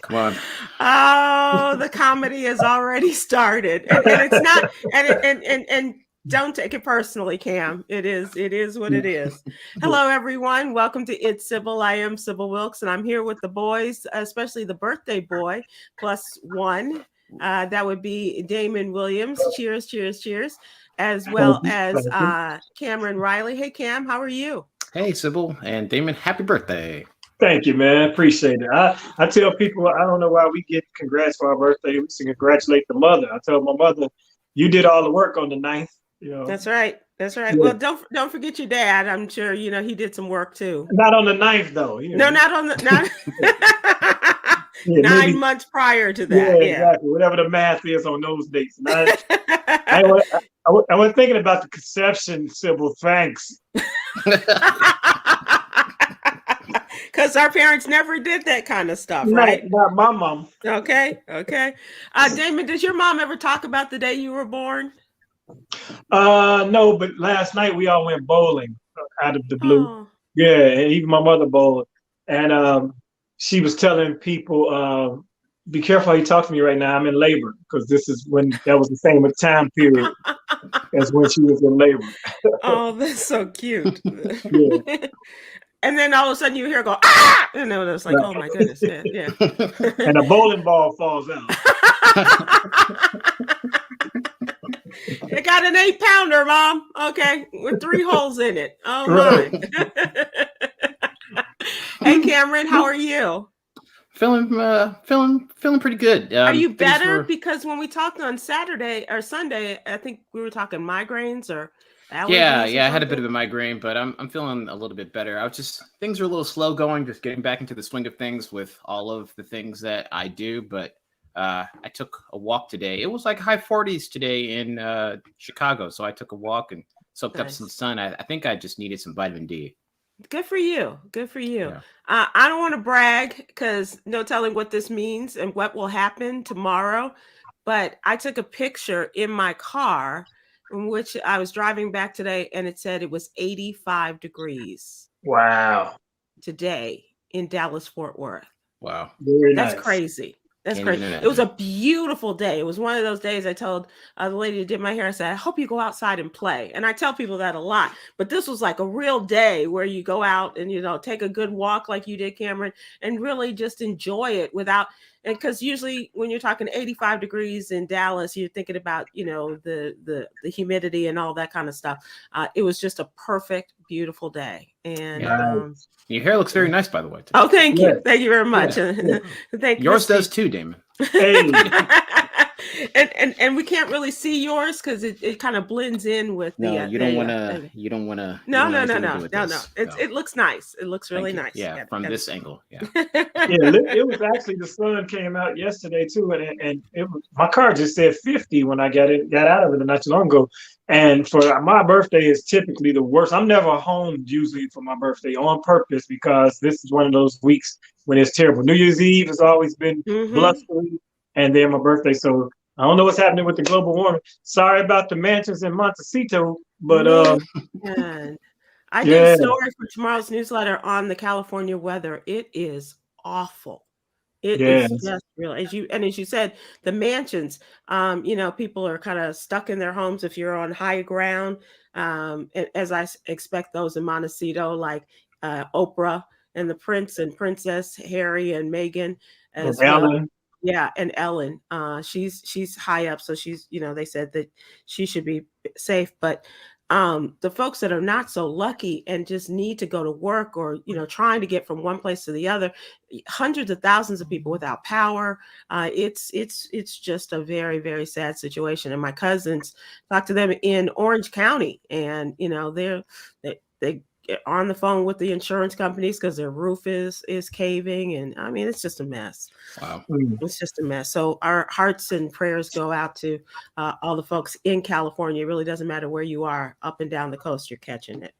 Come on. Oh, the comedy has already started, and it's not, and don't take it personally, Cam. It is what it is. Hello, everyone. Welcome to It's Sybil. I am Sybil Wilkes, and I'm here with the boys, especially the birthday boy plus one. That would be Damon Williams. Cheers, cheers, cheers. As well as Khameron Riley. Hey, Cam, how are you? Hey, Sybil and Damon, happy birthday. Thank you, man. Appreciate it. I tell people, I don't know why we get congrats for our birthday. We should congratulate the mother. I tell my mother, you did all the work on the 9th. You know. That's right. That's right. Yeah. Well, don't forget your dad. I'm sure he did some work too. Not on the 9th though. You know. No, not on the not. Yeah, 9 months prior to that. Yeah, exactly. Whatever the math is on those dates. And I was thinking about the conception, Sybil. Thanks. Because our parents never did that kind of stuff, right? Not my mom. Okay. Damon, does your mom ever talk about the day you were born? No, but last night we all went bowling out of the blue. Oh. Yeah, and even my mother bowled. And she was telling people, be careful how you talk to me right now. I'm in labor, because this is when that was the same time period as when she was in labor. Oh, that's so cute. Yeah. And then all of a sudden you hear go, ah! And then it's like, oh my goodness. Yeah. And a bowling ball falls out. It got an 8-pounder, Mom. Okay. With 3 holes in it. Oh my. Hey, Khameron, how are you? Feeling pretty good. Are you better? Because when we talked on Saturday or Sunday, I think we were talking migraines or allergies. Yeah. I had a bit of a migraine, but I'm feeling a little bit better. Things are a little slow going, just getting back into the swing of things with all of the things that I do. But I took a walk today. It was like high 40s today in Chicago, so I took a walk and soaked up some sun. I think I just needed some vitamin D. Good for you. Yeah. I don't want to brag because no telling what this means and what will happen tomorrow. But I took a picture in my car in which I was driving back today, and it said it was 85 degrees. Wow. Today in Dallas, Fort Worth. Wow. That's crazy. That's crazy. It was a beautiful day. It was one of those days I told the lady who did my hair, I said, I hope you go outside and play. And I tell people that a lot, but this was like a real day where you go out and, take a good walk like you did, Khameron, and really just enjoy it and because usually when you're talking 85 degrees in Dallas, you're thinking about, the humidity and all that kind of stuff. It was just a perfect, beautiful day. And your hair looks very nice, by the way. Today. Oh, thank you. Thank you very much. Yeah. Thank Yours does too, Damon. Hey. and we can't really see yours because it kind of blends in with the. You don't want to. No. It looks nice. It looks really nice. Yeah, from this angle. Yeah. It was actually the sun came out yesterday too, and my car just said 50 when I got out of it not too long ago. And for my birthday is typically the worst. I'm never home usually for my birthday on purpose because this is one of those weeks when it's terrible. New Year's Eve has always been blustery, and then my birthday. So I don't know what's happening with the global warming. Sorry about the mansions in Montecito, but I did a story for tomorrow's newsletter on the California weather. It is awful. It is just real. As you said, the mansions, people are kind of stuck in their homes if you're on high ground. As I expect those in Montecito, like Oprah and the Prince and Princess Harry and Meghan, as well. Ellen. Yeah, and Ellen. She's high up, so she's, they said that she should be safe, but the folks that are not so lucky and just need to go to work or, trying to get from one place to the other, hundreds of thousands of people without power. It's just a very, very sad situation. And my cousins talked to them in Orange County, and, they get on the phone with the insurance companies because their roof is caving. And I mean, it's just a mess. Wow. It's just a mess. So our hearts and prayers go out to all the folks in California. It really doesn't matter where you are, up and down the coast, you're catching it.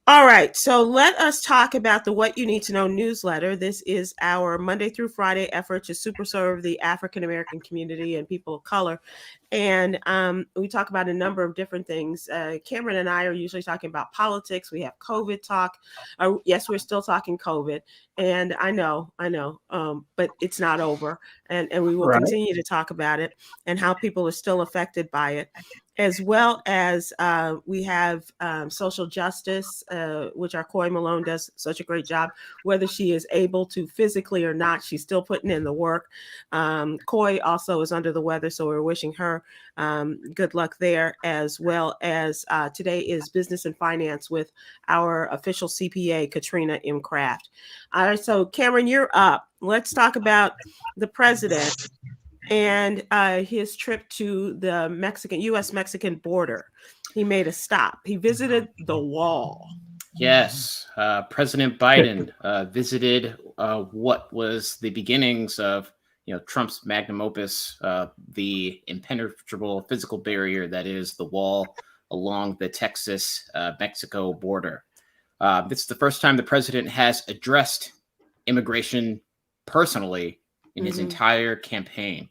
All right, so let us talk about the What You Need to Know newsletter. This is our Monday through Friday effort to super serve the African American community and people of color. And we talk about a number of different things. Khameron and I are usually talking about politics. We have COVID talk. Yes, we're still talking COVID. And I know, but it's not over. And we will Right. continue to talk about it and how people are still affected by it, as well as we have social justice, which our Coy Malone does such a great job. Whether she is able to physically or not, she's still putting in the work. Coy also is under the weather, so we're wishing her good luck there, as well as today is Business and Finance with our official CPA, Katrina M. Kraft. All right, so Khameron, you're up. Let's talk about the president and his trip to the U.S.-Mexican border. He made a stop. He visited the wall. Yes, President Biden visited what was the beginnings of Trump's magnum opus, the impenetrable physical barrier that is the wall along the Texas-Mexico border. This is the first time the president has addressed immigration personally in his entire campaign.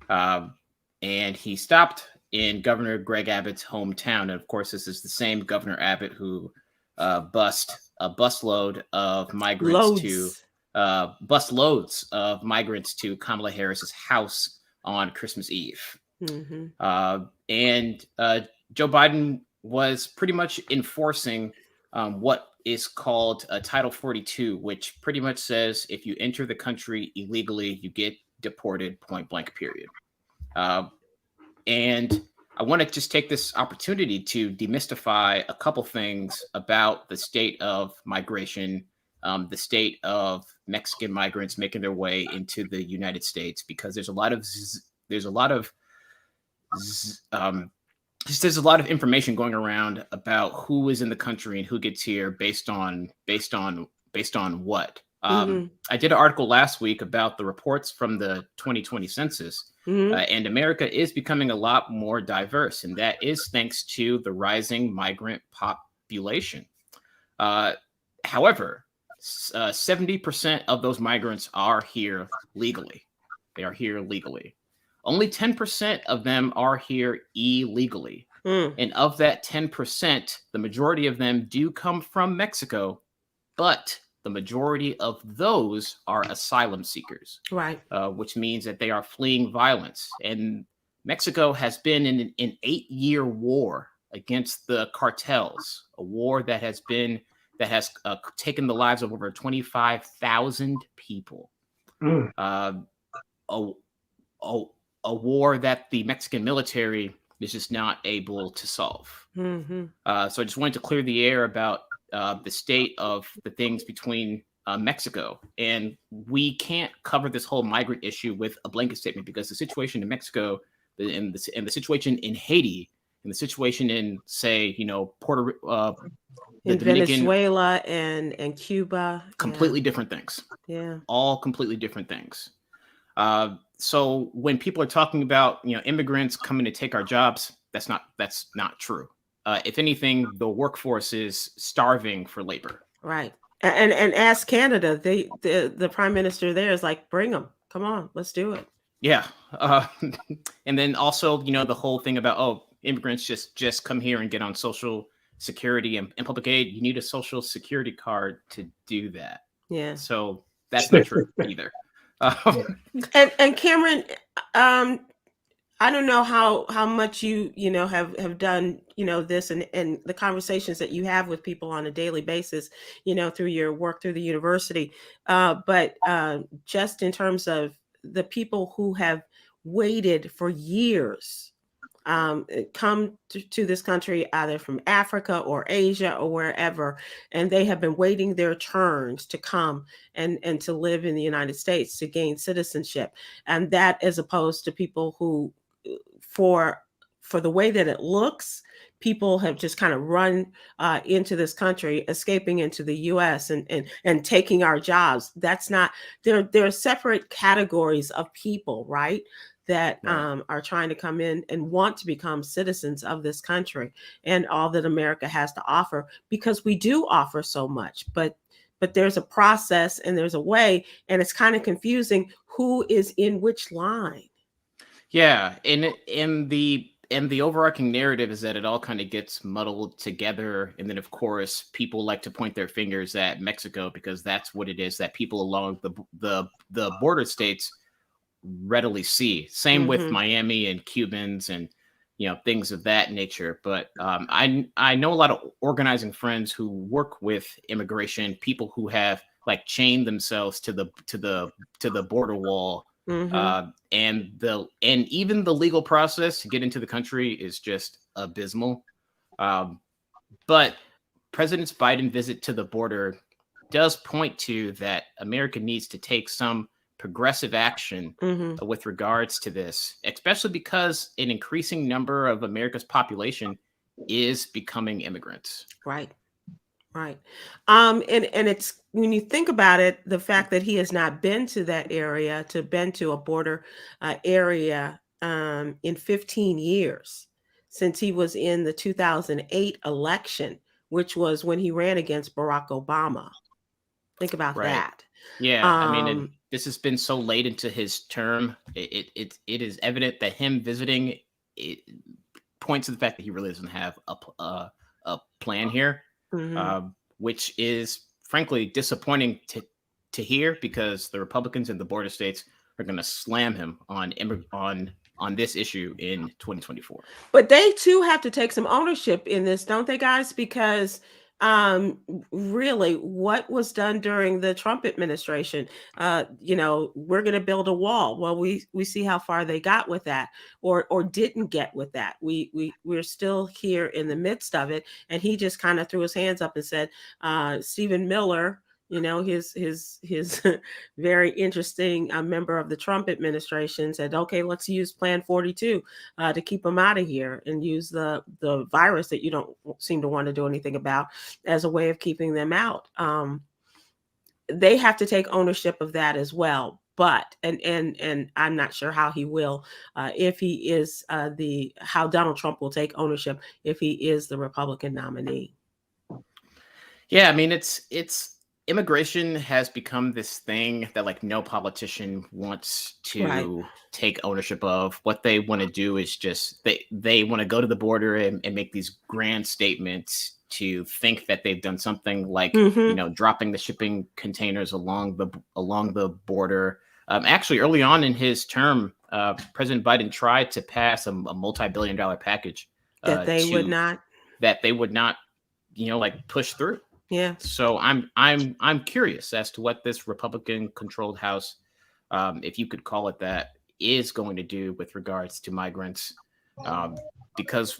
And he stopped in Governor Greg Abbott's hometown. And of course, this is the same Governor Abbott who bust a busload of migrants busloads of migrants to Kamala Harris's house on Christmas Eve. And Joe Biden was pretty much enforcing what is called Title 42, which pretty much says if you enter the country illegally, you get deported, point blank, period. And I want to just take this opportunity to demystify a couple things about the state of migration, the state of Mexican migrants making their way into the United States, because there's a lot of information going around about who is in the country and who gets here based on what. I did an article last week about the reports from the 2020 census, and America is becoming a lot more diverse, and that is thanks to the rising migrant population. However, 70% of those migrants are here legally. They are here legally. Only 10% of them are here illegally. And of that 10%, the majority of them do come from Mexico, but the majority of those are asylum seekers, right? Which means that they are fleeing violence. And Mexico has been in an 8-year war against the cartels, a war that has taken the lives of over 25,000 people. A war that the Mexican military is just not able to solve. So I just wanted to clear the air about the state of the things between Mexico. And we can't cover this whole migrant issue with a blanket statement, because the situation in Mexico and the situation in Haiti and the situation in, say, Puerto in Venezuela and Cuba, completely different things. All completely different things. So when people are talking about immigrants coming to take our jobs, that's not true. If anything, the workforce is starving for labor. Right. And ask Canada. The prime minister there is like, bring them. Come on, let's do it. Yeah. And then also, the whole thing about, immigrants just come here and get on Social Security and public aid. You need a Social Security card to do that. Yeah. So that's not true either. And Khameron, I don't know how much you have done this and the conversations that you have with people on a daily basis through your work through the university, but just in terms of the people who have waited for years come to this country either from Africa or Asia or wherever, and they have been waiting their turns to come and to live in the United States to gain citizenship, and that as opposed to people who for the way that it looks, people have just kind of run into this country, escaping into the U.S. and taking our jobs. That's not, there are separate categories of people, right? that Right. are trying to come in and want to become citizens of this country and all that America has to offer, because we do offer so much. But there's a process and there's a way, and it's kind of confusing who is in which line. Yeah, and the overarching narrative is that it all kind of gets muddled together, and then of course people like to point their fingers at Mexico because that's what it is that people along the border states readily see. Same with Hmm. Miami and Cubans and things of that nature. But I know a lot of organizing friends who work with immigration, people who have like chained themselves to the border wall, Hmm. and even the legal process to get into the country is just abysmal. Um, but President Biden's visit to the border does point to that America needs to take some progressive action Hmm. with regards to this, especially because an increasing number of America's population is becoming immigrants. Right. Right. And it's, when you think about it, the fact that he has not been to that area, been to a border area in 15 years, since he was in the 2008 election, which was when he ran against Barack Obama. Think about Right. that. Yeah, I mean, and Um, this has been so late into his term. It is evident that him visiting it points to the fact that he really doesn't have a plan here, mhm. which is frankly disappointing to hear because the Republicans in the border states are going to slam him on this issue in 2024. But they too have to take some ownership in this, don't they, guys? Because really, what was done during the Trump administration, we're going to build a wall. Well, we see how far they got with that, or didn't get with that. We're still here in the midst of it, and he just kind of threw his hands up and said, Stephen Miller, his very interesting member of the Trump administration, said, okay, let's use Plan 42 to keep them out of here, and use the virus that you don't seem to want to do anything about as a way of keeping them out. They have to take ownership of that as well. But and I'm not sure how he will, if he is how Donald Trump will take ownership if he is the Republican nominee. Yeah, I mean, it's immigration has become this thing that like no politician wants Right. to take ownership of. What they want to do is just they want to go to the border and make these grand statements to think that they've done something like Hmm. dropping the shipping containers along the border. Actually, early on in his term, President Biden tried to pass a multi-billion-dollar package That they would to not. that they would not like push through. Yeah. So I'm curious as to what this Republican-controlled House, if you could call it that, is going to do with regards to migrants. Because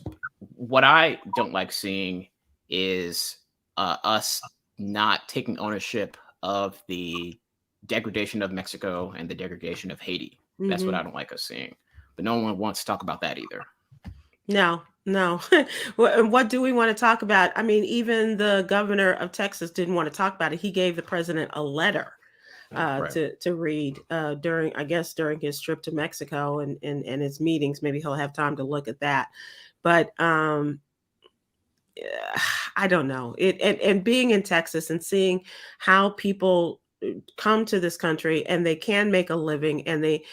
what I don't like seeing is us not taking ownership of the degradation of Mexico and the degradation of Haiti. That's what Hmm. I don't like us seeing. But no one wants to talk about that either. No, no. What do we want to talk about? I mean, even the governor of Texas didn't want to talk about it. He gave the president a letter Right. to read during, I guess, during his trip to Mexico and his meetings. Maybe he'll have time to look at that. But I don't know. And being in Texas and seeing how people come to this country and they can make a living, and they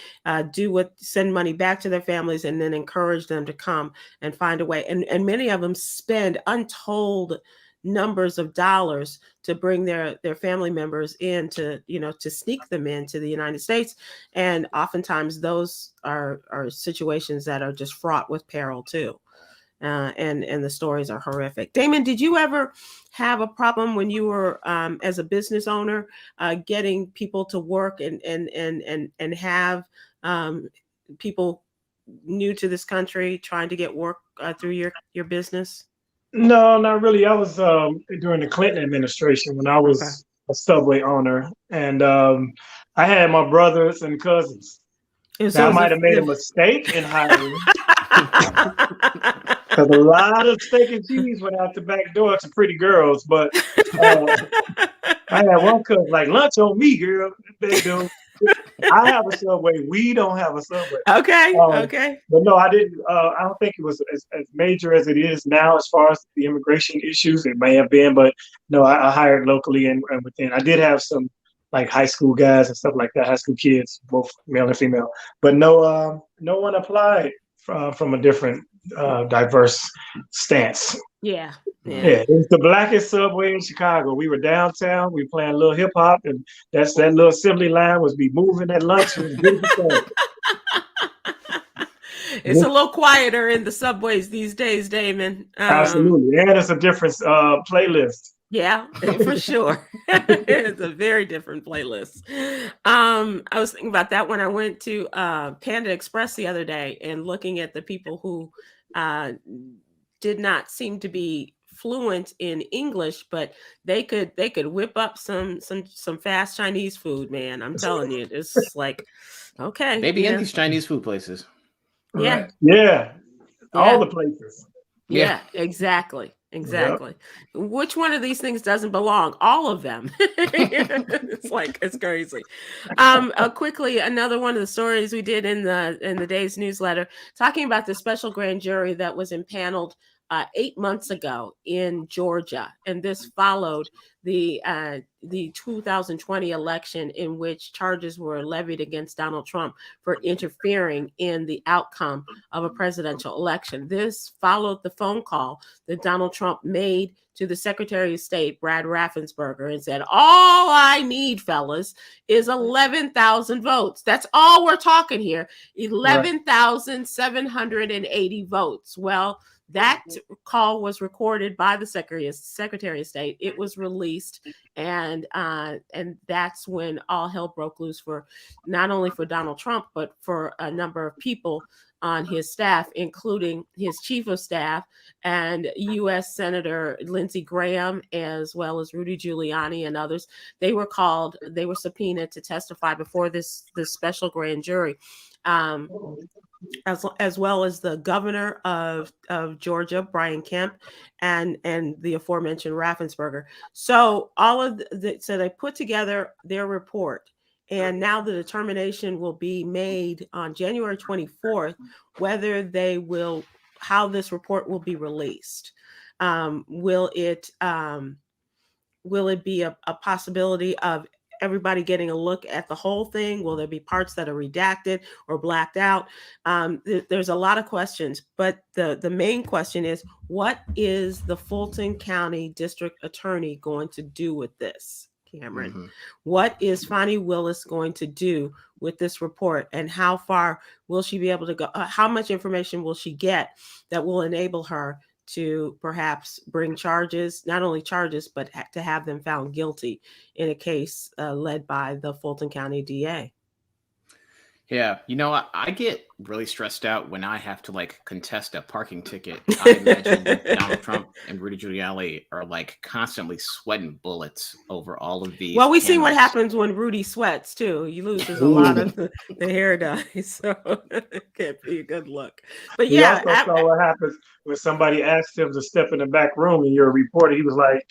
send money back to their families, and then encourage them to come and find a way. And many of them spend untold numbers of dollars to bring their family members in, to sneak them into the United States. And oftentimes those are situations that are just fraught with peril too. And the stories are horrific. Damon, did you ever have a problem when you were as a business owner getting people to work and have people new to this country trying to get work through your business? No, not really. I was during the Clinton administration when I Okay. was a Subway owner, and I had my brothers and cousins. So Now, I is might have made a it mistake in hiring because a lot of steak and cheese went out the back door to pretty girls. But uh, I had one cousin like lunch on me, girl. They do. I have a subway. We don't have a subway. Okay. Um, Okay. but no, I didn't. I don't think it was as major as it is now as far as the immigration issues. It may have been, but no, I hired locally and within. I did have some like high school guys and stuff like that, high school kids, both male and female. But no, no one applied from a different diverse stance. Yeah. Yeah. Yeah, it was the blackest subway in Chicago. We were downtown. We were playing a little hip hop, and that little assembly line was be moving at lunch. It was beautiful. It's a little quieter in the subways these days, Damon. Absolutely, and it's a different playlist. Yeah, for sure. It's a very different playlist. I was thinking about that when I went to Panda Express the other day and looking at the people who did not seem to be fluent in English, but they could whip up some fast Chinese food, man. I'm telling you, it's like, okay. Maybe in these Chinese food places. Yeah. Right. Yeah. All the places. Yeah, exactly. Exactly. Yep. Which one of these things doesn't belong? All of them. It's crazy. Quickly, another one of the stories we did in the day's newsletter, talking about the special grand jury that was impaneled 8 months ago in Georgia, and this followed the 2020 election in which charges were levied against Donald Trump for interfering in the outcome of a presidential election. This followed the phone call that Donald Trump made to the Secretary of State, Brad Raffensperger, and said, all I need, fellas, is 11,000 votes. That's all we're talking here. 11,780 votes. Well, that call was recorded by the Secretary of State. It was released, and that's when all hell broke loose for not only for Donald Trump, but for a number of people on his staff, including his chief of staff and U.S. Senator Lindsey Graham, as well as Rudy Giuliani and others. They were subpoenaed to testify before this special grand jury. As well as the governor of Georgia, Brian Kemp, and the aforementioned Raffensperger. So so they put together their report, and now the determination will be made on January 24th whether how this report will be released. Will it be a possibility of everybody getting a look at the whole thing? Will there be parts that are redacted or blacked out? There's a lot of questions, but the main question is, what is the Fulton County District Attorney going to do with this, Khameron? Mm-hmm. What is Fani Willis going to do with this report, and how far will she be able to go? How much information will she get that will enable her to perhaps bring charges, not only charges, but to have them found guilty in a case led by the Fulton County DA? Yeah, I get really stressed out when I have to contest a parking ticket. I imagine Donald Trump and Rudy Giuliani are constantly sweating bullets over all of these. Well, we've seen what happens when Rudy sweats too. He loses a lot of the hair dye, so it can't be a good look. But yeah, you also saw what happens when somebody asked him to step in the back room and you're a reporter. He was like.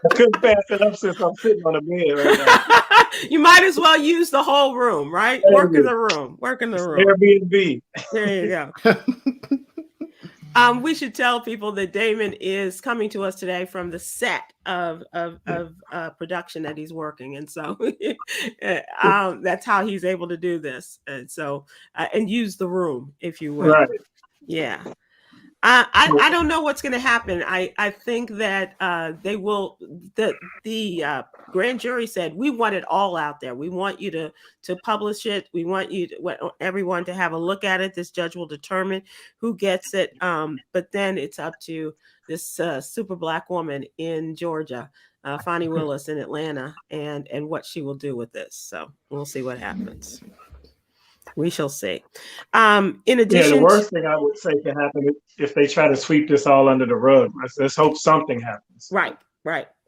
I couldn't pass it up since I'm sitting on the bed right now. You might as well use the whole room, right? Work in the room. Airbnb. There you go. We should tell people that Damon is coming to us today from the set of production that he's working, and so that's how he's able to do this. And so and use the room, if you will. Right. Yeah. I don't know what's going to happen. I think that they will. The grand jury said, we want it all out there. We want you to publish it. We want everyone to have a look at it. This judge will determine who gets it. But then it's up to this super Black woman in Georgia, Fani Willis in Atlanta, and what she will do with this. So we'll see what happens. We shall see. In addition, the worst thing I would say can happen if they try to sweep this all under the rug. Let's hope something happens. Right.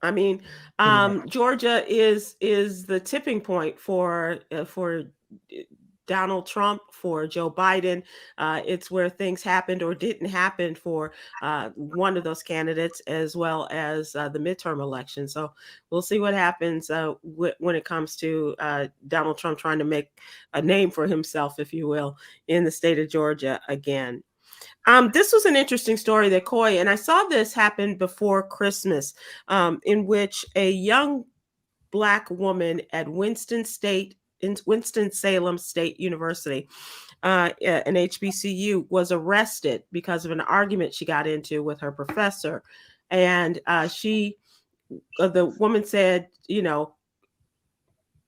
I mean, Georgia is the tipping point for Donald Trump, for Joe Biden. It's where things happened or didn't happen for one of those candidates, as well as the midterm election. So we'll see what happens when it comes to Donald Trump trying to make a name for himself, if you will, in the state of Georgia again. This was an interesting story that and I saw this happen before Christmas, in which a young Black woman at Winston-Salem State University, an HBCU, was arrested because of an argument she got into with her professor. And the woman said,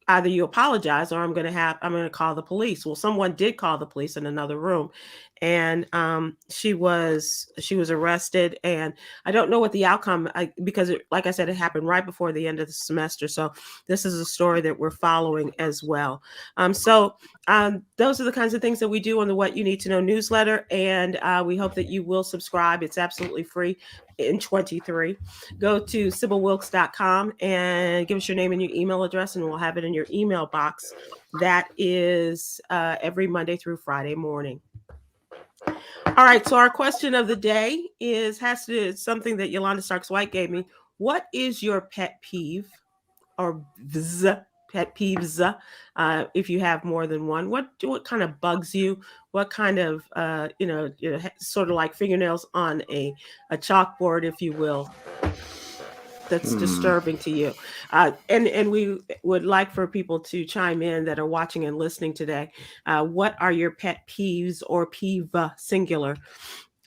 either you apologize or I'm going to call the police. Well, someone did call the police in another room, and she was arrested. And I don't know what the outcome, because like I said, it happened right before the end of the semester. So this is a story that we're following as well. So those are the kinds of things that we do on the What You Need to Know newsletter. And we hope that you will subscribe. It's absolutely free in 23. Go to SybilWilkes.com and give us your name and your email address, and we'll have it in your email box. That is every Monday through Friday morning. All right, so our question of the day has to do something that Yolanda Starks-White gave me. What is your pet peeve, or pet peeves, if you have more than one? What kind of bugs you? What kind of sort of like fingernails on a chalkboard, if you will, that's disturbing to you? And we would like for people to chime in that are watching and listening today. What are your pet peeves, or peeve singular?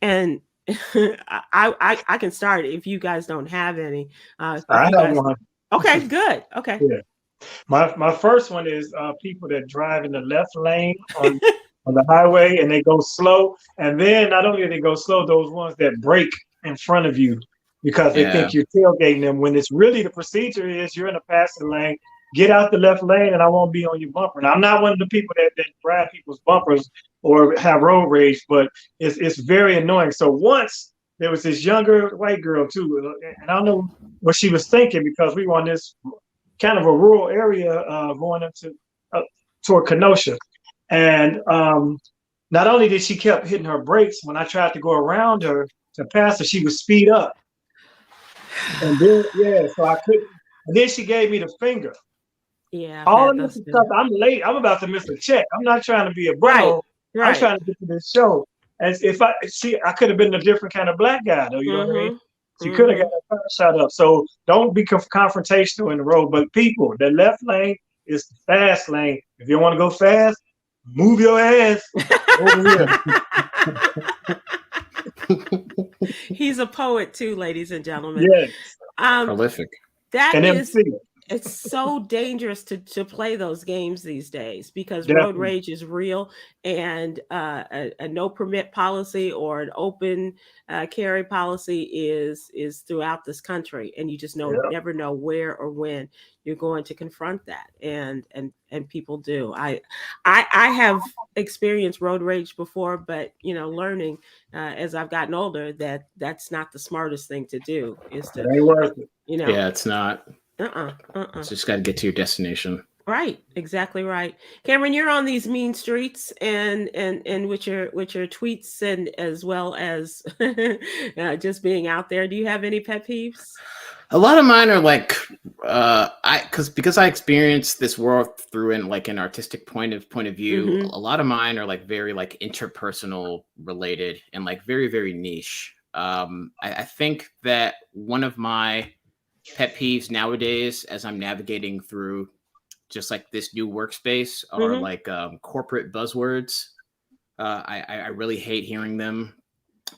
And I can start if you guys don't have any. I have one. Okay, good. Okay. Yeah. My first one is people that drive in the left lane on the highway and they go slow. And then not only do they go slow, those ones that brake in front of you because they think you're tailgating them, when it's really the procedure is you're in a passing lane, get out the left lane and I won't be on your bumper. And I'm not one of the people that grab people's bumpers or have road rage, but it's very annoying. So once there was this younger white girl too, and I don't know what she was thinking, because we were on this kind of a rural area going into toward Kenosha. And not only did she kept hitting her brakes, when I tried to go around her to pass her, she would speed up. And then, so I couldn't. And then she gave me the finger. Yeah. All of this stuff, I'm late. I'm about to miss a check. I'm not trying to be a bro. Right. I'm trying to get to this show. As if I could have been a different kind of Black guy, though. You know what I mean? She could have got her shot up. So don't be confrontational in the road. But people, the left lane is the fast lane. If you want to go fast, move your ass over here. He's a poet too, ladies and gentlemen. Yes. Prolific. It's so dangerous to play those games these days, because Definitely. Road rage is real, and a no permit policy or an open carry policy is throughout this country, and you just never know where or when you're going to confront that, and people do. I have experienced road rage before, but learning as I've gotten older that's not the smartest thing to do. Is to, it ain't worth it. Yeah, it's not. It's just got to get to your destination. Right, exactly right. Khameron, you're on these mean streets and with your tweets, and as well as just being out there. Do you have any pet peeves? A lot of mine are like because I experienced this world through an artistic point of view. Mm-hmm. A lot of mine are like very like interpersonal related and like very, very niche. I think that one of my pet peeves nowadays, as I'm navigating through just like this new workspace, are like corporate buzzwords. I really hate hearing them.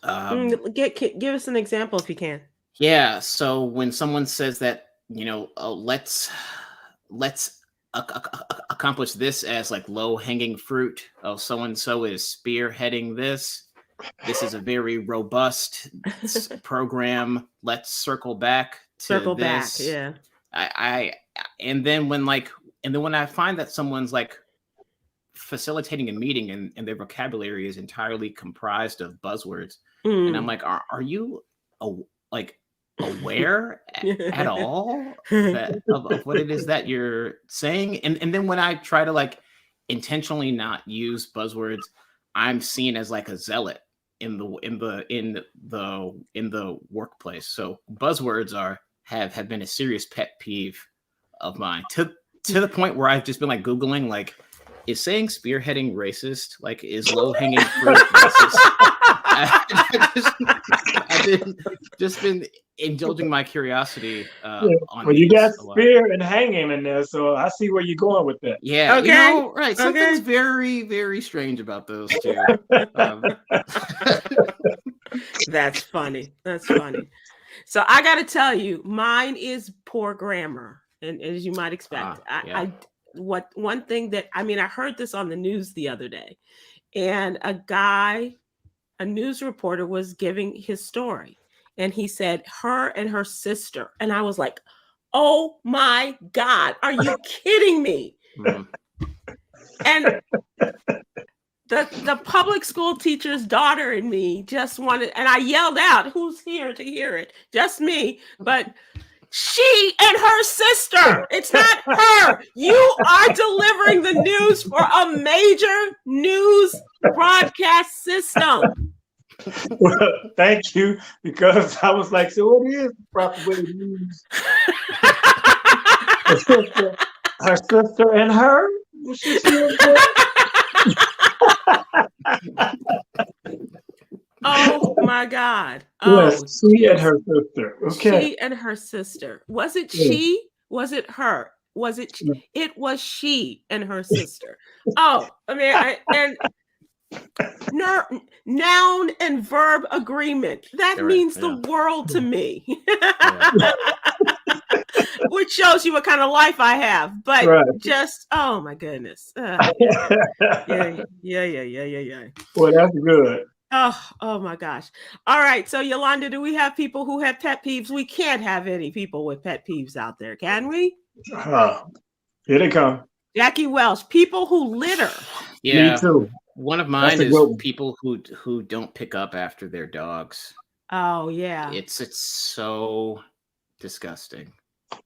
Give us an example if you can. Yeah. So when someone says that, let's accomplish this as like low hanging fruit. Oh, so and so is spearheading this. This is a very robust program. Let's circle back. Yeah. And then when I find that someone's like facilitating a meeting and their vocabulary is entirely comprised of buzzwords, and I'm like, are you aware at all of what it is that you're saying? And then when I try to like intentionally not use buzzwords, I'm seen as like a zealot in the workplace. So buzzwords have been a serious pet peeve of mine, to the point where I've just been like Googling, like, is saying spearheading racist? Like, is low hanging fruit racist? I've just been indulging my curiosity on well, you got these a lot. spear and hanging in there, so I see where you're going with that. Yeah, Okay. you know, right. Okay. Something's very, very strange about those two. That's funny. That's funny. So I got to tell you, mine is poor grammar, and as you might expect, one thing that I heard this on the news the other day, and a news reporter was giving his story, and he said her and her sister, and I was like, oh my God, are you kidding me? And the public school teacher's daughter and me just wanted, and I yelled out, who's here to hear it? Just me, but she and her sister. It's not her. You are delivering the news for a major news broadcast system. Well, thank you, because I was like, so what is the proper way to use her sister and her? Oh my God. Oh, yes, she and her sister. Okay. She and her sister. Was it she? Was it her? Was it? It was she and her sister. Oh, noun and verb agreement. That means the world to me. Which shows you what kind of life I have. But just, oh my goodness. Yeah. Well, that's good. Oh my gosh. All right. So Yolanda, do we have people who have pet peeves? We can't have any people with pet peeves out there, can we? Here they come. Jackie Welsh, people who litter. Yeah. Me too. One of mine is people who don't pick up after their dogs. Oh yeah. It's so disgusting.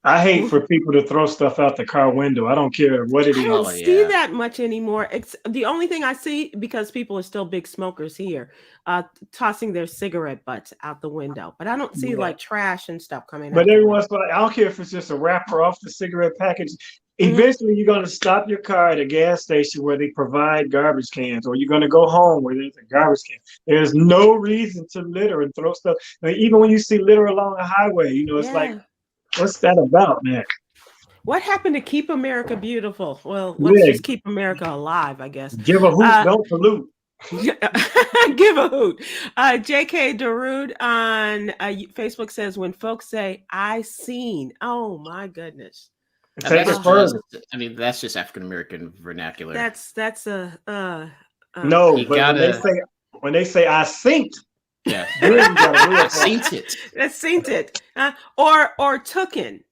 I hate for people to throw stuff out the car window. I don't care what it is. I don't see that much anymore. It's the only thing I see, because people are still big smokers here, tossing their cigarette butts out the window. But I don't see like trash and stuff coming out. But every once in a while, I don't care if it's just a wrapper off the cigarette package. Eventually, you're going to stop your car at a gas station where they provide garbage cans, or you're going to go home where there's a garbage can. There's no reason to litter and throw stuff. Like, even when you see litter along a highway, it's like, what's that about, man? What happened to keep America beautiful? Well, let's just keep America alive, I guess. Give a hoot, don't pollute. Give a hoot. JK Darude on Facebook says, when folks say, I seen, oh my goodness. Take it further. That's just African American vernacular. That's a no, but when they say I synced. Yeah. Sainted. That's sainted. Or tooken.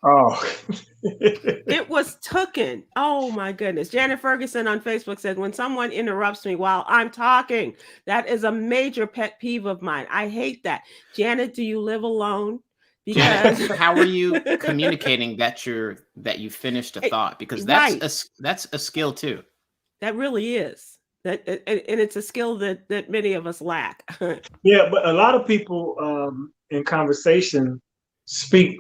Oh. It was tooken. Oh my goodness. Janet Ferguson on Facebook said, when someone interrupts me while I'm talking, that is a major pet peeve of mine. I hate that. Janet, do you live alone? Because how are you communicating that you finished a thought? Because that's a skill too. That really is. And it's a skill that many of us lack. Yeah, but a lot of people in conversation speak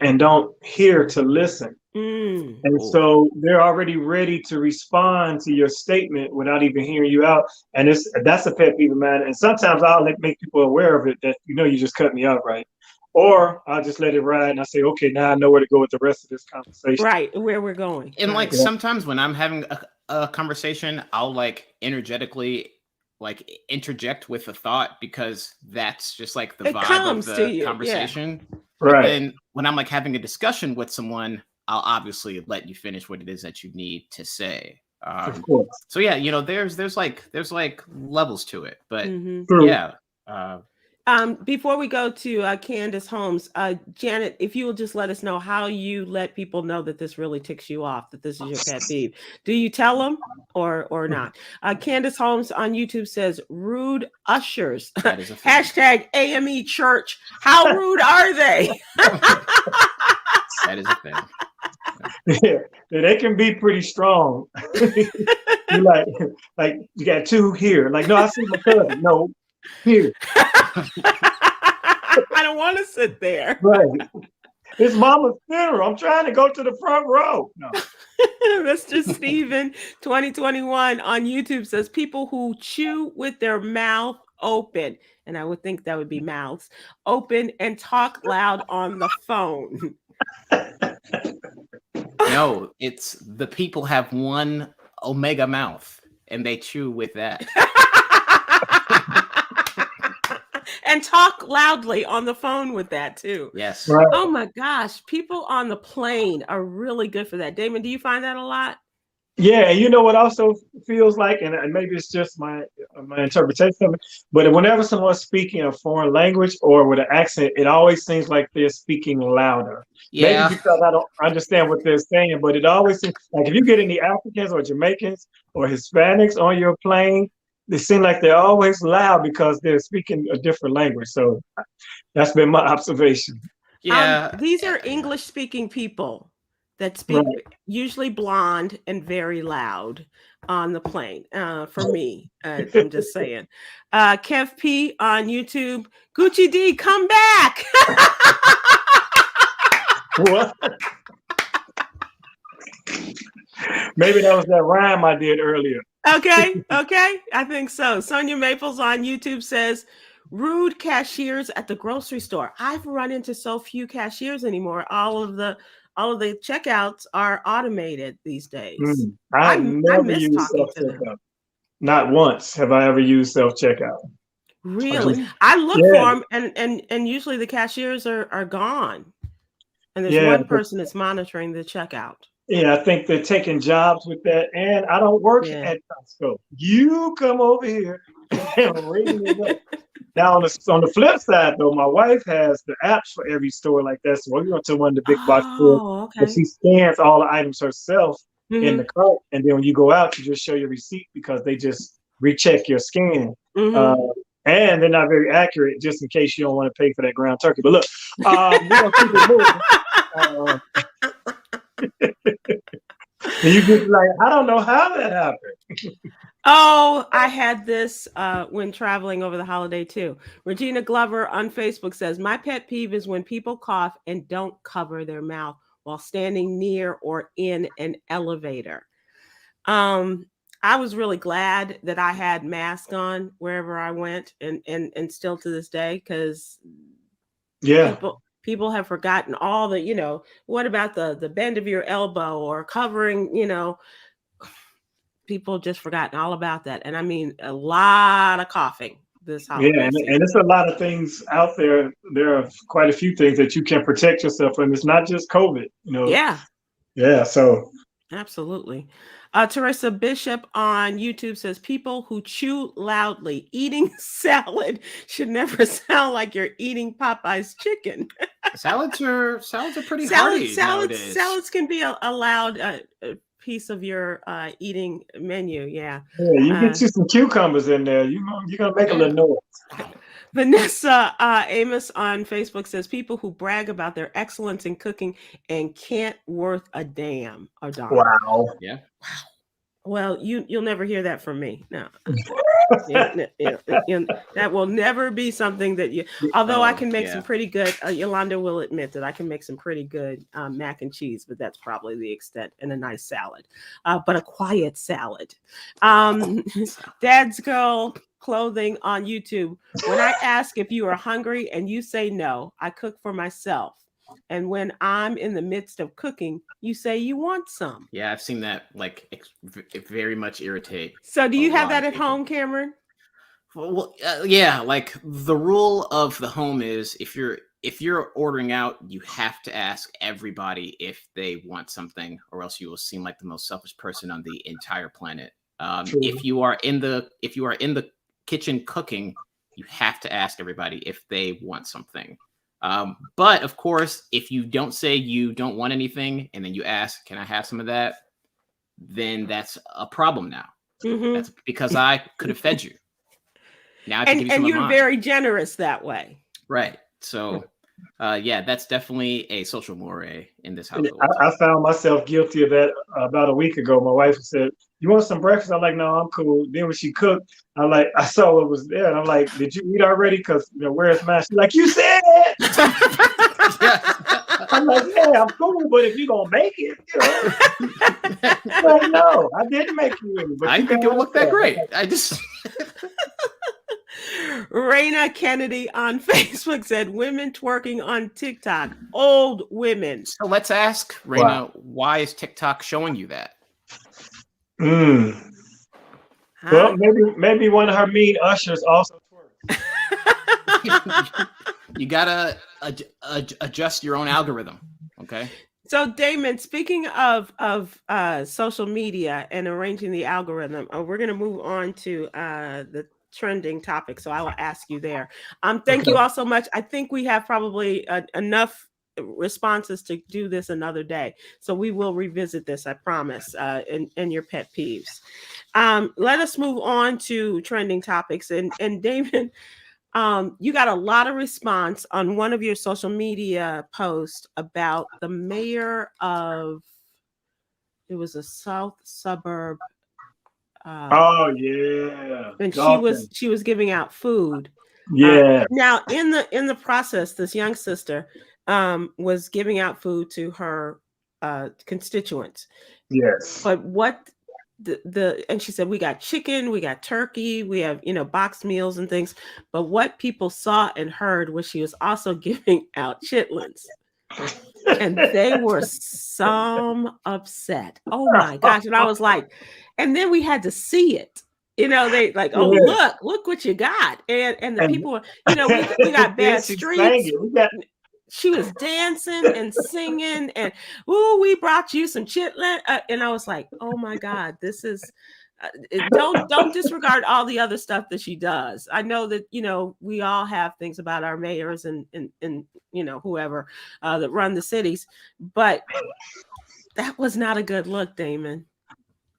and don't hear to listen. And so they're already ready to respond to your statement without even hearing you out. And that's a pet peeve of mine. And sometimes I'll make people aware of it, that you just cut me out, right? Or I'll just let it ride and I say, okay, now I know where to go with the rest of this conversation. Right, where we're going. And sometimes when I'm having a conversation, I'll energetically interject with a thought, because that's just like the vibe of the conversation. Yeah. Right. And when I'm having a discussion with someone, I'll obviously let you finish what it is that you need to say. Of course. So yeah, there's levels to it, but yeah. Before we go to Candace Holmes, Janet, if you will just let us know how you let people know that this really ticks you off, that this is your pet peeve. Do you tell them or not? Candace Holmes on YouTube says, rude ushers. That is a Hashtag AME church. How rude are they? That is a thing. Yeah, they can be pretty strong. You like you got two here. Like, no, I see my cousin. No, here. I don't want to sit there. Right. It's mama's funeral. I'm trying to go to the front row. No. Mr. Steven 2021 on YouTube says people who chew with their mouth open, and I would think that would be mouths open, and talk loud on the phone. No, it's the people have one omega mouth and they chew with that. And talk loudly on the phone with that too. Yes. Right. Oh my gosh, people on the plane are really good for that. Damon, do you find that a lot? Yeah, and you know what also feels like, and maybe it's just my interpretation of it, but whenever someone's speaking a foreign language or with an accent, it always seems like they're speaking louder. Yeah. Maybe because I don't understand what they're saying, but it always seems like if you get any Africans or Jamaicans or Hispanics on your plane, they seem like they're always loud because they're speaking a different language. So that's been my observation. Yeah. These are English-speaking people that speak, usually blonde and very loud on the plane. For me, I'm just saying. Kev P on YouTube, Gucci D, come back. What? Maybe that was that rhyme I did earlier. Okay, I think so. Sonia Maples on YouTube says, rude cashiers at the grocery store. I've run into so few cashiers anymore. All of the checkouts are automated these days. I never used self-checkout. Not once have I ever used self-checkout. Really? I look for them and usually the cashiers are gone. And there's one person that's monitoring the checkout. Yeah, I think they're taking jobs with that. And I don't work at Costco. You come over here and ring it up. Now, on the flip side, though, my wife has the apps for every store like that. So we go to one of the big box stores, and she scans all the items herself in the cart. And then when you go out, you just show your receipt because they just recheck your scan. And they're not very accurate, just in case you don't want to pay for that ground turkey. But look, we're going to keep it moving. And you just like, I don't know how that happened. Oh, I had this when traveling over the holiday too. Regina Glover on Facebook says, my pet peeve is when people cough and don't cover their mouth while standing near or in an elevator. I was really glad that I had mask on wherever I went and still to this day, because people have forgotten all the, what about the bend of your elbow or covering, people just forgotten all about that. And I mean, a lot of coughing this holiday season. And it's a lot of things out there. There are quite a few things that you can protect yourself from. It's not just COVID, Yeah, so. Absolutely. Teresa Bishop on YouTube says, people who chew loudly eating salad should never sound like you're eating Popeye's chicken. Salads are pretty hearty nowadays. Salads can be a loud piece of your eating menu. Yeah, you get you some cucumbers in there. You're gonna make a little noise. Vanessa Amos on Facebook says, people who brag about their excellence in cooking and can't worth a damn. Wow. Yeah. Wow. Well, you'll never hear that from me. No. That will never be something that you, although I can make some pretty good, Yolanda will admit that I can make some pretty good mac and cheese, but that's probably the extent, and a nice salad, but a quiet salad. Dad's Girl Clothing on YouTube. When I ask if you are hungry and you say no, I cook for myself. And when I'm in the midst of cooking, you say you want some. Yeah, I've seen that it very much irritate. So do you have that at home, Khameron? Well, yeah, like the rule of the home is if you're ordering out, you have to ask everybody if they want something, or else you will seem like the most selfish person on the entire planet. If you are in the kitchen cooking, you have to ask everybody if they want something. But of course, if you don't say you don't want anything and then you ask, can I have some of that? Then that's a problem now. That's because I could have fed you. Now I can give you some of mine. Very generous that way. Right. So Yeah, that's definitely a social moray in this household. I found myself guilty of that about a week ago. My wife said, "You want some breakfast?" I'm like, "No, I'm cool." Then when she cooked, I saw what was there, and I'm like, "Did you eat already? Because where's mine?" She's like, "You said it." I'm like, "Yeah, I'm cool, but if you gonna make it, like, no, I didn't make you any, but I you think it would look that great. I just Raina Kennedy on Facebook said, "Women twerking on TikTok, old women." So let's ask Raina, why is TikTok showing you that? Well, maybe one of her mean ushers also twerks. You gotta adjust your own algorithm, okay? So, Damon, speaking of social media and arranging the algorithm, we're going to move on to the trending topic. So I will ask you there. Thank you all so much. I think we have probably enough responses to do this another day. So we will revisit this, I promise, in your pet peeves. Let us move on to trending topics. And Damon, you got a lot of response on one of your social media posts about the mayor of, it was a south suburb. Oh yeah, and Dalton. she was giving out food. Yeah. Now in the process, this young sister was giving out food to her constituents. Yes. But what and she said, we got chicken, we got turkey, we have boxed meals and things, but what people saw and heard was she was also giving out chitlins, and they were some upset. Oh my gosh. And I was like, and then we had to see it, they like, oh, look what you got. And the people were, we got bad streets. She was dancing and singing, and we brought you some chitlin. And I was like, oh my God, this is don't disregard all the other stuff that she does. I know that we all have things about our mayors and whoever that run the cities, but that was not a good look, Damon.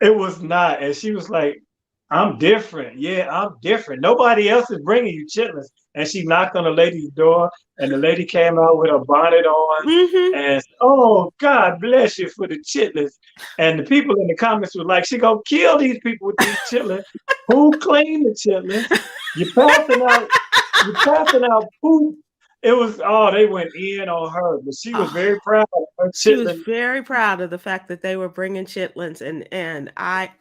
It was not. And she was like, "I'm different. Yeah, I'm different. Nobody else is bringing you chitlins." And she knocked on the lady's door, and the lady came out with her bonnet on, and "Oh, God bless you for the chitlins." And the people in the comments were like, "She gonna kill these people with these chitlins. Who cleaned the chitlins? You're passing out poop." It was, they went in on her, but she was very proud of her chitlins. She was very proud of the fact that they were bringing chitlins, and I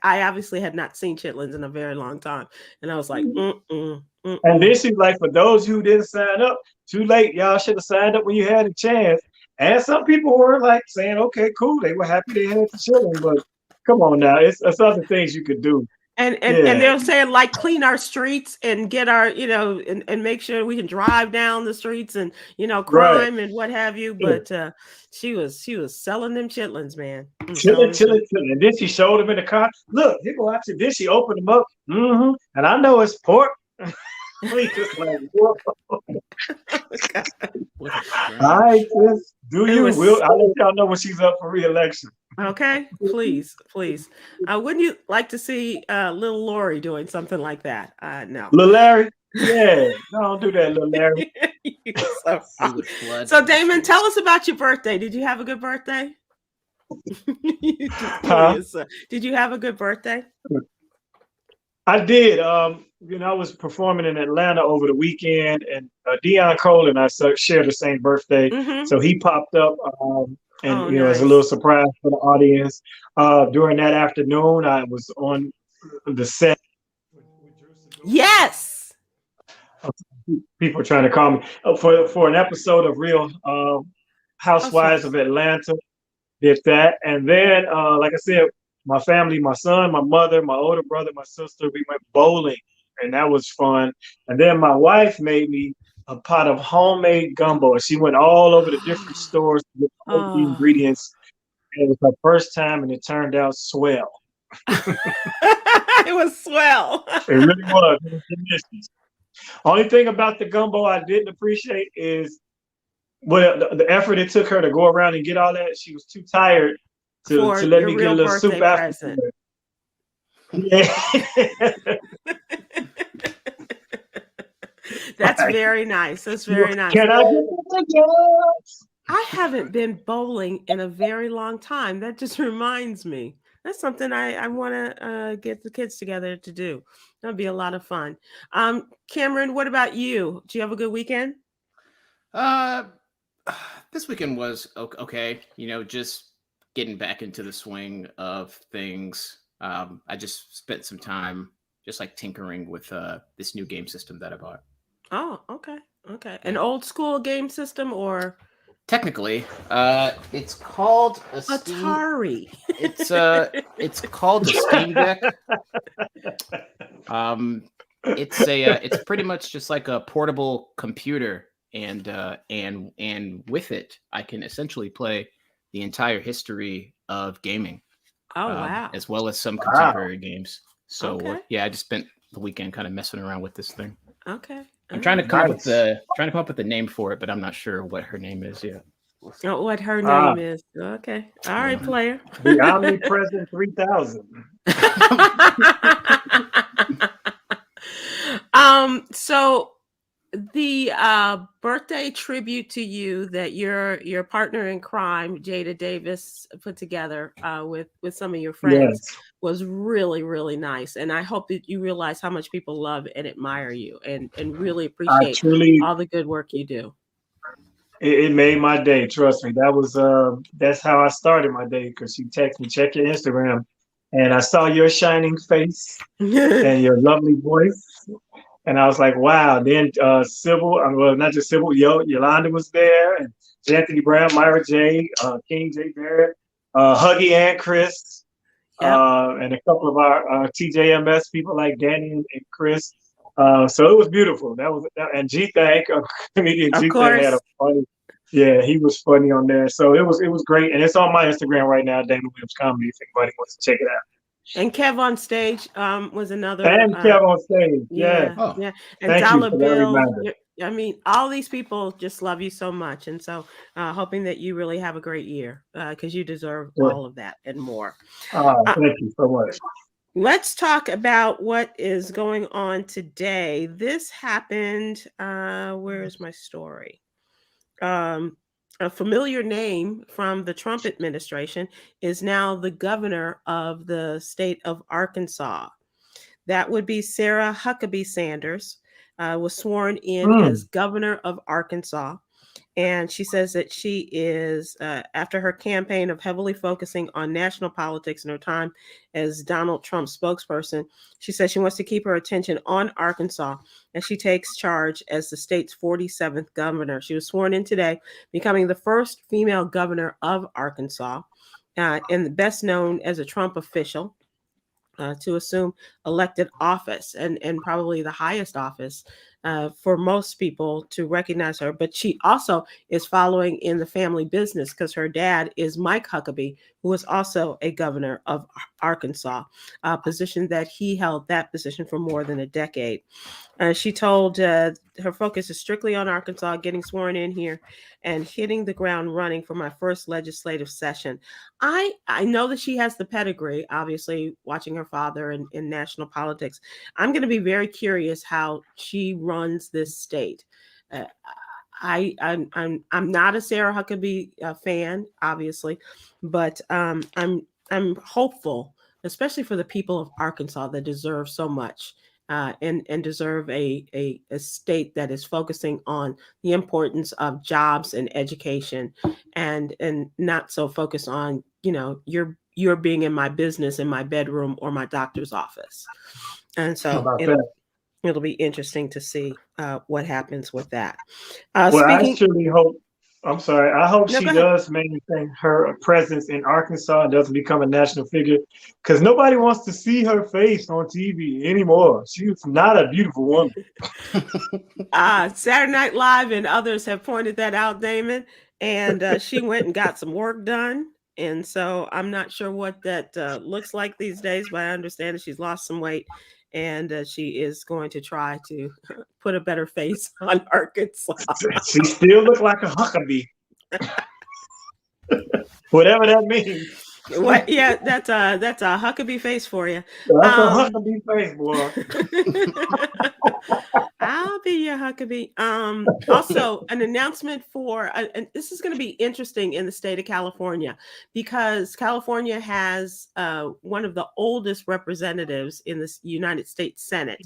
obviously had not seen chitlins in a very long time, and I was like, And then she's like, "For those who didn't sign up, too late. Y'all should have signed up when you had a chance." And some people were like saying, "Okay, cool." They were happy they had the chilling, but come on now, it's other things you could do. And they're saying, like, clean our streets and get our, and make sure we can drive down the streets and, crime and what have you. But she was selling them chitlins, man. Chilling. And then she showed them in the car. "Look, here go out to this." She opened them up. And I know it's pork. We just like, whoa. I just do you. I'll let y'all know when she's up for re-election. Okay, please. Wouldn't you like to see little Lori doing something like that? No. Little Larry? Yeah. Don't do that, little Larry. So Damon, tell us about your birthday. Did you have a good birthday? Did you have a good birthday? I did. I was performing in Atlanta over the weekend, and Deion Cole and I shared the same birthday. So he popped up, and nice. As a little surprise for the audience. During that afternoon, I was on the set. Yes. People are trying to call me for an episode of Real Housewives of Atlanta. Did that, and then, like I said, my family, my son, my mother, my older brother, my sister, we went bowling, and that was fun. And then my wife made me a pot of homemade gumbo. She went all over the different stores to get all the ingredients. It was her first time, and it turned out swell. It was swell. It really was. It was delicious. Only thing about the gumbo I didn't appreciate is the effort it took her to go around and get all that. She was too tired to let me get a little soup after. Yeah. That's very nice. That's very nice. Can I get the I haven't been bowling in a very long time. That just reminds me. That's something I want to get the kids together to do. That'd be a lot of fun. Khameron, what about you? Do you have a good weekend? Uh, this weekend was okay. Just getting back into the swing of things. I just spent some time just like tinkering with this new game system that I bought. Oh, okay. Okay. An old school game system or Technically, it's called a Steam. Atari? It's called the Steam Deck. It's pretty much just like a portable computer, and with it, I can essentially play the entire history of gaming. Oh, wow. As well as some contemporary games. So Okay. yeah, I just spent the weekend kind of messing around with this thing. Okay. I'm trying to come up with the name for it, but I'm not sure what her name is yet. Oh, what her name is. Okay. All right, player. The Omnipresent 3000. So the birthday tribute to you that your partner in crime, Jada Davis, put together with some of your friends was really, really nice. And I hope that you realize how much people love and admire you and really appreciate all the good work you do. It made my day. Trust me. That was that's how I started my day, because she texted me, check your Instagram, and I saw your shining face and your lovely voice. And I was like, wow. Then Sybil, well, not just Sybil, Yolanda was there, and Anthony Brown, Myra J, King J Barrett, Huggy and Chris, and a couple of our TJMS people like Danny and Chris. So it was beautiful. And G-Thank, comedian G-Thank had a funny, he was funny on there. So it was great. And it's on my Instagram right now, Damon Williams Comedy, if anybody wants to check it out. And Kev on Stage was another. And Kev on Stage, yeah. And Dollar Bill. I mean, all these people just love you so much, and so hoping that you really have a great year, because you deserve all of that and more. Thank you so much. Let's talk about what is going on today. This happened. Where is my story? A familiar name from the Trump administration is now the governor of the state of Arkansas. That would be Sarah Huckabee Sanders, was sworn in as governor of Arkansas. And she says that she is, after her campaign of heavily focusing on national politics in her time as Donald Trump's spokesperson, she says she wants to keep her attention on Arkansas as she takes charge as the state's 47th governor. She was sworn in today, becoming the first female governor of Arkansas, and best known as a Trump official to assume elected office and probably the highest office for most people to recognize her. But she also is following in the family business because her dad is Mike Huckabee, who was also a governor of Arkansas, a position that he held that position for more than a decade. She told her focus is strictly on Arkansas, getting sworn in here and hitting the ground running for my first legislative session. I know that she has the pedigree, obviously watching her father in national politics. I'm going to be very curious how she runs this state. I'm not a Sarah Huckabee fan, obviously, but I'm hopeful, especially for the people of Arkansas that deserve so much. And deserve a state that is focusing on the importance of jobs and education, and not so focused on, you're being in my business, in my bedroom, or my doctor's office. And so it'll be interesting to see what happens with that. I truly hope. I'm sorry. I hope she does maintain her presence in Arkansas and doesn't become a national figure, because nobody wants to see her face on TV anymore. She's not a beautiful woman. Saturday Night Live and others have pointed that out, Damon, and she went and got some work done. And so I'm not sure what that looks like these days, but I understand that she's lost some weight. And she is going to try to put a better face on Arkansas. She still looks like a Huckabee. Whatever that means. What? Yeah, that's a Huckabee face for you. That's a Huckabee face, boy. I'll be your Huckabee. Also, an announcement for, and this is going to be interesting in the state of California, because California has one of the oldest representatives in the United States Senate,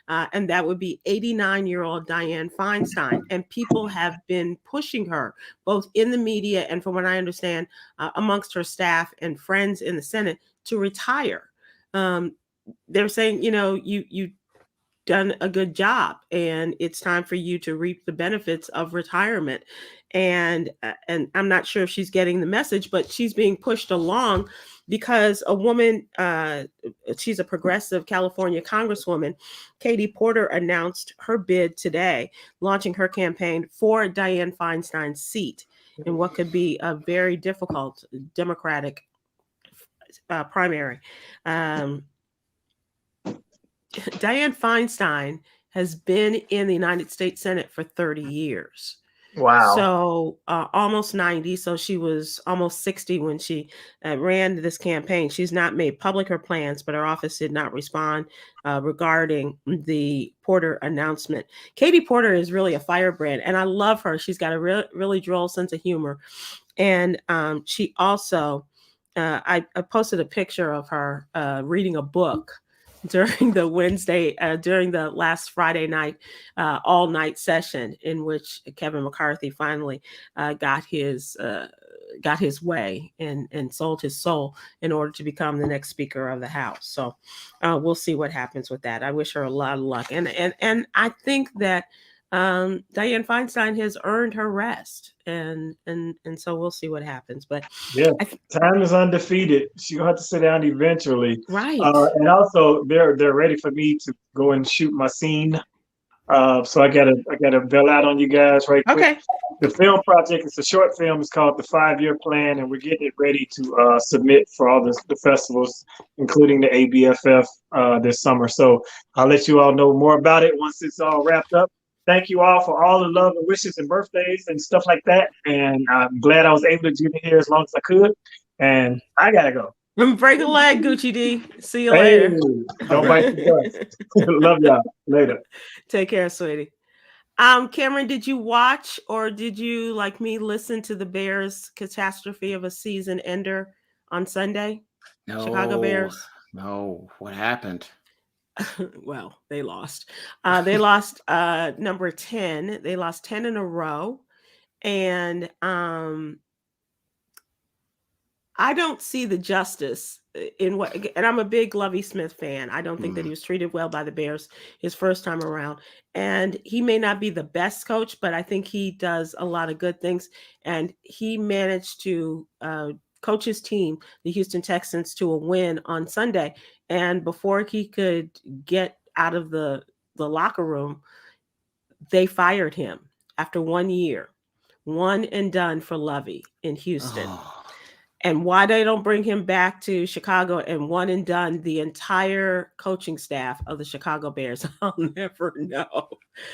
and that would be 89-year-old Dianne Feinstein. And people have been pushing her, both in the media and, from what I understand, amongst her staff and friends in the Senate, to retire. They're saying, you done a good job and it's time for you to reap the benefits of retirement. And I'm not sure if she's getting the message, but she's being pushed along because a woman, she's a progressive California congresswoman, Katie Porter, announced her bid today, launching her campaign for Dianne Feinstein's seat in what could be a very difficult Democratic primary. Dianne Feinstein has been in the United States Senate for 30 years. Wow. So almost 90. So she was almost 60 when she ran this campaign. She's not made public her plans, but her office did not respond regarding the Porter announcement. Katie Porter is really a firebrand, and I love her. She's got a really droll sense of humor. And she also, I posted a picture of her reading a book during the last Friday night, all night session in which Kevin McCarthy finally got his way and sold his soul in order to become the next Speaker of the House. So we'll see what happens with that. I wish her a lot of luck. And I think that Dianne Feinstein has earned her rest, and so we'll see what happens. But yeah, time is undefeated. She's gonna have to sit down eventually, right? And also, they're ready for me to go and shoot my scene. So I gotta bail out on you guys right quick. Okay. The film project, it's a short film. It's called The 5-Year Plan, and we're getting it ready to submit for all the festivals, including the ABFF this summer. So I'll let you all know more about it once it's all wrapped up. Thank you all for all the love and wishes and birthdays and stuff like that. And I'm glad I was able to be here as long as I could. And I gotta go. Break a leg, Gucci D. See you later. Don't bite the dust. Love y'all. Later. Take care, sweetie. Khameron, did you watch or did you, like me, listen to the Bears' catastrophe of a season ender on Sunday? No. Chicago Bears. No. What happened? Well, they lost. They lost number 10. They lost 10 in a row. And I don't see the justice in what, and I'm a big Lovie Smith fan. I don't think that he was treated well by the Bears his first time around. And he may not be the best coach, but I think he does a lot of good things. And he managed to coach his team, the Houston Texans, to a win on Sunday. And before he could get out of the locker room, they fired him after 1 year. One and done for Lovie in Houston. And why they don't bring him back to Chicago and one and done the entire coaching staff of the Chicago Bears, I'll never know.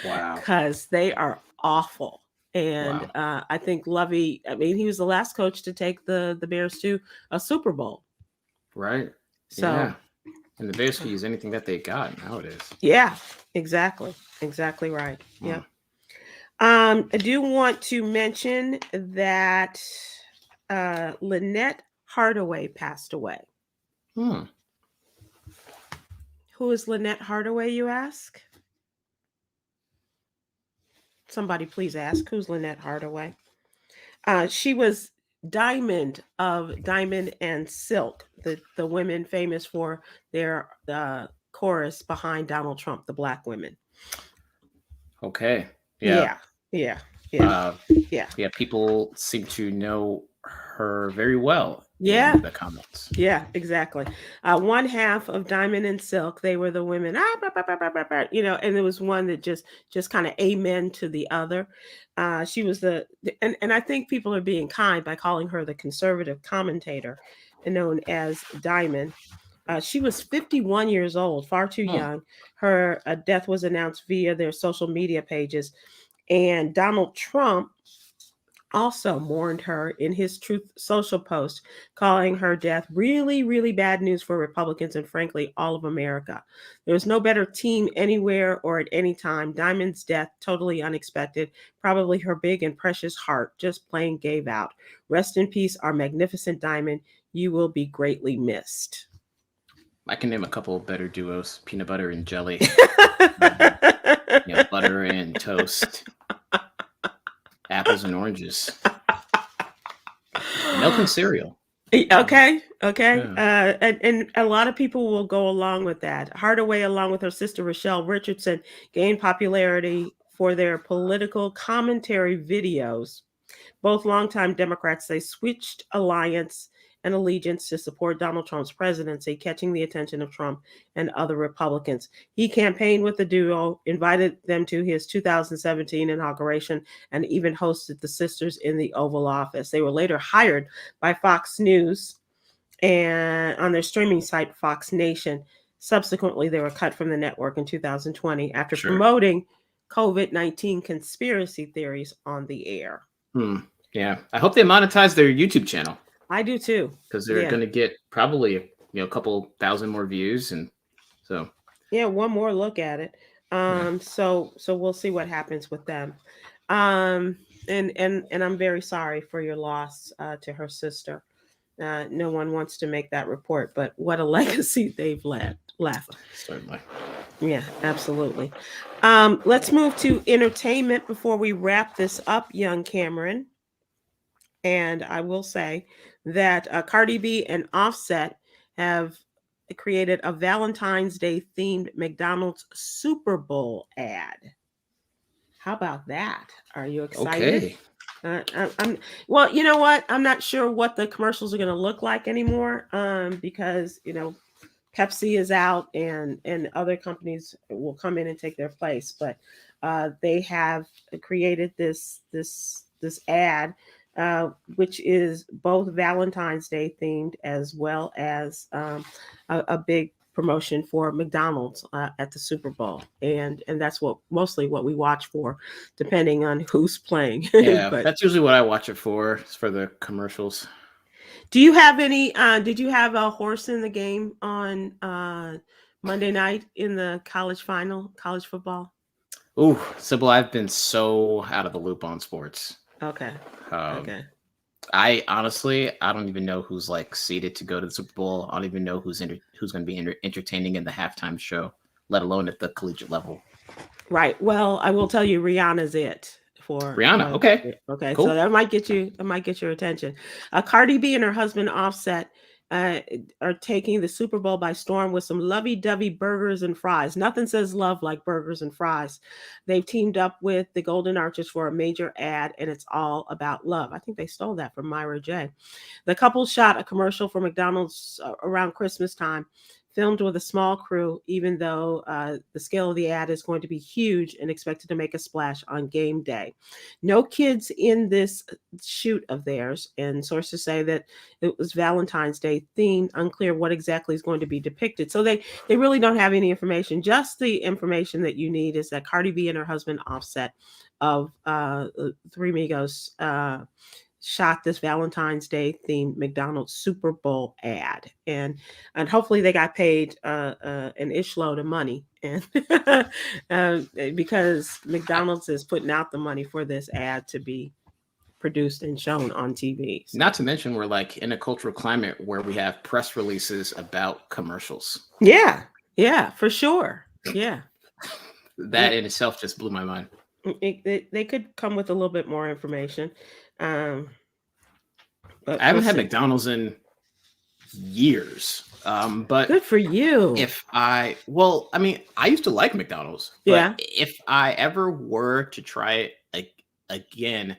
Wow. Because they are awful. And I think Lovie, he was the last coach to take the Bears to a Super Bowl. Right. So, yeah. And the Bears can use anything that they got nowadays. Yeah, exactly. Exactly right. Yeah. I do want to mention that Lynette Hardaway passed away. Who is Lynette Hardaway, you ask? Somebody please ask, who's Lynette Hardaway? She was Diamond of Diamond and Silk, the women famous for their chorus behind Donald Trump, the Black women. Okay. Yeah. People seem to know her very well. Yeah. In the comments. Yeah, exactly. One half of Diamond and Silk, they were the women, and there was one that just kind of amen to the other. She was and I think people are being kind by calling her the conservative commentator, known as Diamond. She was 51 years old, far too young. Her death was announced via their social media pages. And Donald Trump also mourned her in his Truth Social post, calling her death really, really bad news for Republicans and, frankly, all of America. There's no better team anywhere or at any time. Diamond's death, totally unexpected. Probably her big and precious heart just plain gave out. Rest in peace, our magnificent Diamond. You will be greatly missed. I can name a couple of better duos: peanut butter and jelly, butter and toast, apples and oranges, milk and cereal. Okay. Yeah. And a lot of people will go along with that. Hardaway, along with her sister Rochelle Richardson, gained popularity for their political commentary videos. Both longtime Democrats, they switched alliance and allegiance to support Donald Trump's presidency, catching the attention of Trump and other Republicans. He campaigned with the duo, invited them to his 2017 inauguration, and even hosted the sisters in the Oval Office. They were later hired by Fox News and on their streaming site, Fox Nation. Subsequently, they were cut from the network in 2020 after promoting COVID-19 conspiracy theories on the air. Yeah, I hope they monetize their YouTube channel. I do too, because they're going to get probably a couple thousand more views, and so one more look at it. So we'll see what happens with them. And I'm very sorry for your loss to her sister. No one wants to make that report, but what a legacy they've left. Certainly. Yeah, absolutely. Let's move to entertainment before we wrap this up, young Khameron. And I will say that Cardi B and Offset have created a Valentine's Day themed McDonald's Super Bowl ad. How about that? Are you excited? Okay. Well, you know what? I'm not sure what the commercials are going to look like anymore because, Pepsi is out and other companies will come in and take their place. But they have created this ad, which is both Valentine's Day themed as well as a big promotion for McDonald's at the Super Bowl, and that's mostly what we watch for, depending on who's playing. Yeah, but that's usually what I watch it for. It's for the commercials. Do you have any? Did you have a horse in the game on Monday night in the college football? Oh, Sybil, I've been so out of the loop on sports. Okay. I honestly, I don't even know who's seeded to go to the Super Bowl. I don't even know who's going to be entertaining in the halftime show, let alone at the collegiate level. Right. Well, I will tell you, Rihanna's it for Rihanna. Okay. Cool. So that might get your attention. Cardi B and her husband Offset are taking the Super Bowl by storm with some lovey-dovey burgers and fries. Nothing says love like burgers and fries. They've teamed up with the Golden Arches for a major ad, and it's all about love. I think they stole that from Myra J. The couple shot a commercial for McDonald's around Christmas time, filmed with a small crew, even though the scale of the ad is going to be huge and expected to make a splash on game day. No kids in this shoot of theirs, and sources say that it was Valentine's Day themed. Unclear what exactly is going to be depicted. So they really don't have any information. Just the information that you need is that Cardi B and her husband Offset of Three Migos shot this Valentine's Day themed McDonald's Super Bowl ad, and hopefully they got paid an ishload of money, and because McDonald's is putting out the money for this ad to be produced and shown on TV. So. Not to mention, we're in a cultural climate where we have press releases about commercials. Yeah, for sure. Yeah, that in itself just blew my mind. They could come with a little bit more information. But I haven't had McDonald's in years. But good for you. I used to like McDonald's. But if I ever were to try it again,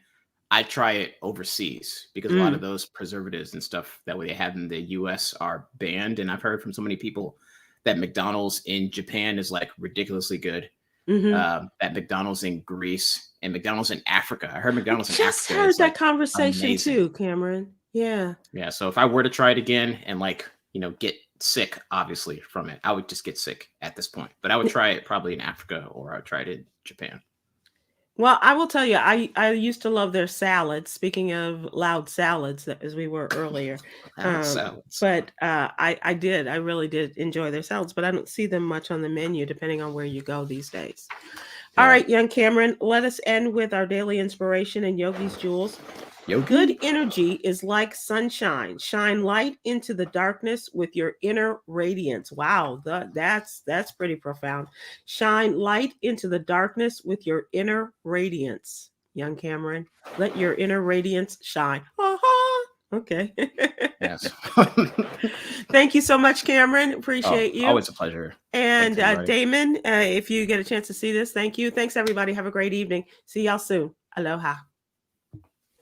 I'd try it overseas because a lot of those preservatives and stuff that they have in the US are banned. And I've heard from so many people that McDonald's in Japan is ridiculously good. At McDonald's in Greece and McDonald's in Africa. I heard McDonald's in Africa. Just heard that conversation amazing. Too, Khameron. Yeah. So if I were to try it again and get sick, obviously from it, I would just get sick at this point. But I would try it probably in Africa, or I would try it in Japan. Well, I will tell you, I used to love their salads. Speaking of loud salads, as we were earlier, Salads. but I really did enjoy their salads, but I don't see them much on the menu, depending on where you go these days. All right, young Khameron, let us end with our daily inspiration and Yogi's Jewels. Good energy is like sunshine. Shine light into the darkness with your inner radiance. Wow, that's pretty profound. Shine light into the darkness with your inner radiance. Young Khameron, let your inner radiance shine. Okay. Yes. Thank you so much, Khameron. Appreciate you. Always a pleasure. And Damon, if you get a chance to see this, thank you. Thanks, everybody. Have a great evening. See y'all soon. Aloha.